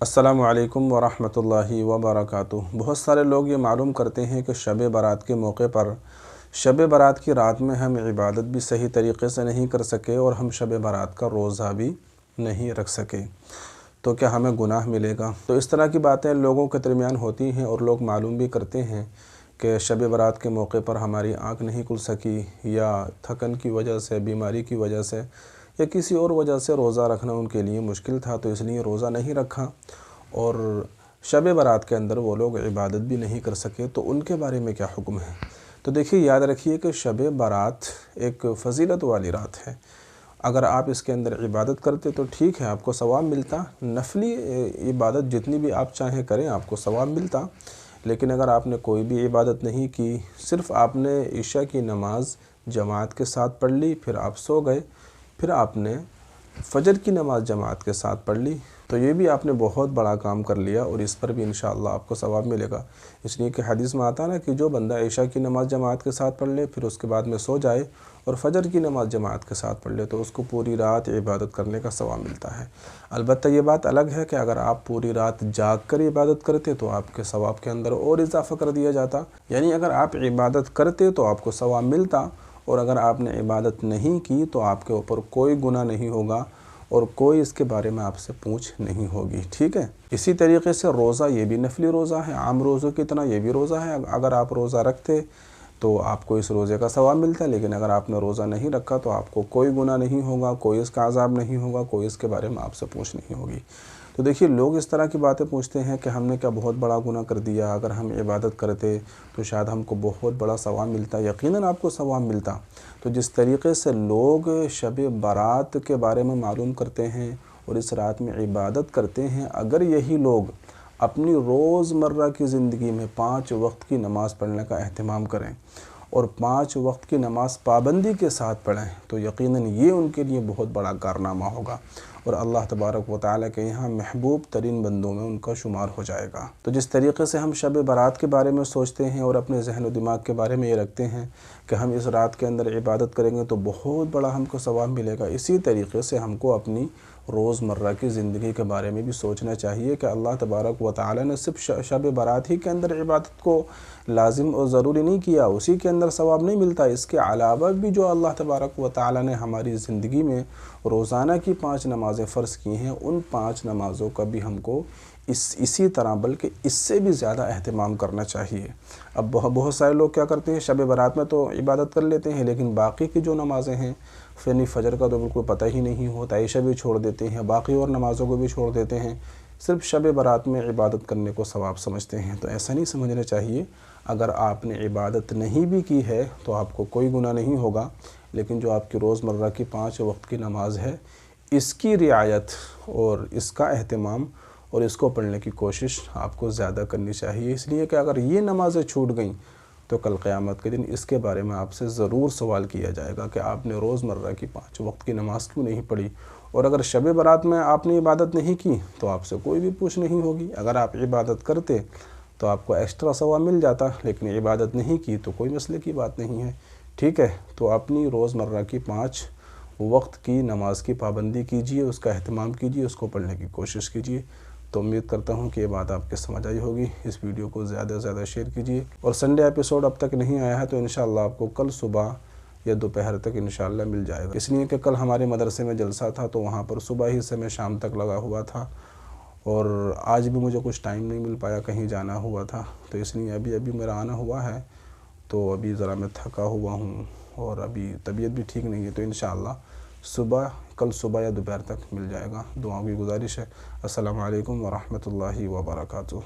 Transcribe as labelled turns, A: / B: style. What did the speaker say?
A: السلام علیکم ورحمۃ اللہ وبرکاتہ۔ بہت سارے لوگ یہ معلوم کرتے ہیں کہ شب برات کے موقع پر شب برات کی رات میں ہم عبادت بھی صحیح طریقے سے نہیں کر سکے اور ہم شب برات کا روزہ بھی نہیں رکھ سکے، تو کیا ہمیں گناہ ملے گا؟ تو اس طرح کی باتیں لوگوں کے درمیان ہوتی ہیں اور لوگ معلوم بھی کرتے ہیں کہ شب برات کے موقع پر ہماری آنکھ نہیں کھل سکی، یا تھکن کی وجہ سے، بیماری کی وجہ سے، یا کسی اور وجہ سے روزہ رکھنا ان کے لیے مشکل تھا، تو اس لیے روزہ نہیں رکھا اور شب برات کے اندر وہ لوگ عبادت بھی نہیں کر سکے۔ تو ان کے بارے میں کیا حکم ہے؟ تو دیکھیے، یاد رکھیے کہ شب برات ایک فضیلت والی رات ہے۔ اگر آپ اس کے اندر عبادت کرتے تو ٹھیک ہے، آپ کو ثواب ملتا، نفلی عبادت جتنی بھی آپ چاہیں کریں آپ کو ثواب ملتا۔ لیکن اگر آپ نے کوئی بھی عبادت نہیں کی، صرف آپ نے عشاء کی نماز جماعت کے ساتھ پڑھ لی، پھر آپ سو گئے، پھر آپ نے فجر کی نماز جماعت کے ساتھ پڑھ لی، تو یہ بھی آپ نے بہت بڑا کام کر لیا اور اس پر بھی انشاءاللہ آپ کو ثواب ملے گا۔ اس لیے کہ حدیث میں آتا ہے نا کہ جو بندہ عشاء کی نماز جماعت کے ساتھ پڑھ لے، پھر اس کے بعد میں سو جائے اور فجر کی نماز جماعت کے ساتھ پڑھ لے، تو اس کو پوری رات عبادت کرنے کا ثواب ملتا ہے۔ البتہ یہ بات الگ ہے کہ اگر آپ پوری رات جاگ کر عبادت کرتے تو آپ کے ثواب کے اندر اور اضافہ کر دیا جاتا، یعنی اگر آپ عبادت کرتے تو آپ کو ثواب ملتا، اور اگر آپ نے عبادت نہیں کی تو آپ کے اوپر کوئی گناہ نہیں ہوگا اور کوئی اس کے بارے میں آپ سے پوچھ نہیں ہوگی، ٹھیک ہے؟ اسی طریقے سے روزہ، یہ بھی نفلی روزہ ہے، عام روزوں کی طرح یہ بھی روزہ ہے۔ اگر آپ روزہ رکھتے تو آپ کو اس روزے کا ثواب ملتا ہے، لیکن اگر آپ نے روزہ نہیں رکھا تو آپ کو کوئی گناہ نہیں ہوگا، کوئی اس کا عذاب نہیں ہوگا، کوئی اس کے بارے میں آپ سے پوچھ نہیں ہوگی۔ تو دیکھیے، لوگ اس طرح کی باتیں پوچھتے ہیں کہ ہم نے کیا بہت بڑا گناہ کر دیا، اگر ہم عبادت کرتے تو شاید ہم کو بہت بڑا ثواب ملتا۔ یقیناً آپ کو ثواب ملتا۔ تو جس طریقے سے لوگ شب برات کے بارے میں معلوم کرتے ہیں اور اس رات میں عبادت کرتے ہیں، اگر یہی لوگ اپنی روزمرہ کی زندگی میں 5 وقت کی نماز پڑھنے کا اہتمام کریں اور 5 وقت کی نماز پابندی کے ساتھ پڑھیں، تو یقیناً یہ ان کے لیے بہت بڑا کارنامہ ہوگا اور اللہ تبارک و تعالیٰ کے یہاں محبوب ترین بندوں میں ان کا شمار ہو جائے گا۔ تو جس طریقے سے ہم شب برات کے بارے میں سوچتے ہیں اور اپنے ذہن و دماغ کے بارے میں یہ رکھتے ہیں کہ ہم اس رات کے اندر عبادت کریں گے تو بہت بڑا ہم کو ثواب ملے گا، اسی طریقے سے ہم کو اپنی روزمرہ کی زندگی کے بارے میں بھی سوچنا چاہیے کہ اللہ تبارک و تعالیٰ نے صرف شب برات ہی کے اندر عبادت کو لازم اور ضروری نہیں کیا، اسی کے اندر ثواب نہیں ملتا، اس کے علاوہ بھی جو اللہ تبارک و تعالیٰ نے ہماری زندگی میں روزانہ کی 5 نمازیں فرض کی ہیں، ان 5 نمازوں کا بھی ہم کو اسی طرح بلکہ اس سے بھی زیادہ اہتمام کرنا چاہیے۔ اب بہت سارے لوگ کیا کرتے ہیں، شب برات میں تو عبادت کر لیتے ہیں، لیکن باقی کی جو نمازیں ہیں، فجر کا تو بالکل پتہ ہی نہیں ہوتا، عشاء بھی چھوڑ دیتے ہیں، باقی اور نمازوں کو بھی چھوڑ دیتے ہیں، صرف شب برات میں عبادت کرنے کو ثواب سمجھتے ہیں۔ تو ایسا نہیں سمجھنا چاہیے۔ اگر آپ نے عبادت نہیں بھی کی ہے تو آپ کو کوئی گناہ نہیں ہوگا، لیکن جو آپ کی روزمرہ کی 5 وقت کی نماز ہے، اس کی رعایت اور اس کا اہتمام اور اس کو پڑھنے کی کوشش آپ کو زیادہ کرنی چاہیے، اس لیے کہ اگر یہ نمازیں چھوٹ گئیں تو کل قیامت کے دن اس کے بارے میں آپ سے ضرور سوال کیا جائے گا کہ آپ نے روزمرہ کی 5 وقت کی نماز کیوں نہیں پڑھی، اور اگر شب برات میں آپ نے عبادت نہیں کی تو آپ سے کوئی بھی پوچھ نہیں ہوگی۔ اگر آپ عبادت کرتے تو آپ کو ایکسٹرا ثواب مل جاتا، لیکن عبادت نہیں کی تو کوئی مسئلے کی بات نہیں ہے، ٹھیک ہے؟ تو اپنی روزمرہ کی 5 وقت کی نماز کی پابندی کیجیے، اس کا اہتمام کیجیے، اس کو پڑھنے کی کوشش کیجیے۔ تو امید کرتا ہوں کہ یہ بات آپ کے سمجھ آئی ہوگی۔ اس ویڈیو کو زیادہ سے زیادہ شیئر کیجیے، اور سنڈے ایپیسوڈ اب تک نہیں آیا ہے تو انشاءاللہ آپ کو کل صبح یا دوپہر تک انشاءاللہ مل جائے گا، اس لیے کہ کل ہمارے مدرسے میں جلسہ تھا تو وہاں پر صبح ہی سے میں شام تک لگا ہوا تھا، اور آج بھی مجھے کچھ ٹائم نہیں مل پایا، کہیں جانا ہوا تھا، تو اس لیے ابھی میرا آنا ہوا ہے، تو ابھی ذرا میں تھکا ہوا ہوں اور ابھی طبیعت بھی ٹھیک نہیں ہے، تو انشاءاللہ کل صبح یا دوپہر تک مل جائے گا۔ دعاؤں کی گزارش ہے۔ السلام علیکم ورحمۃ اللہ وبرکاتہ۔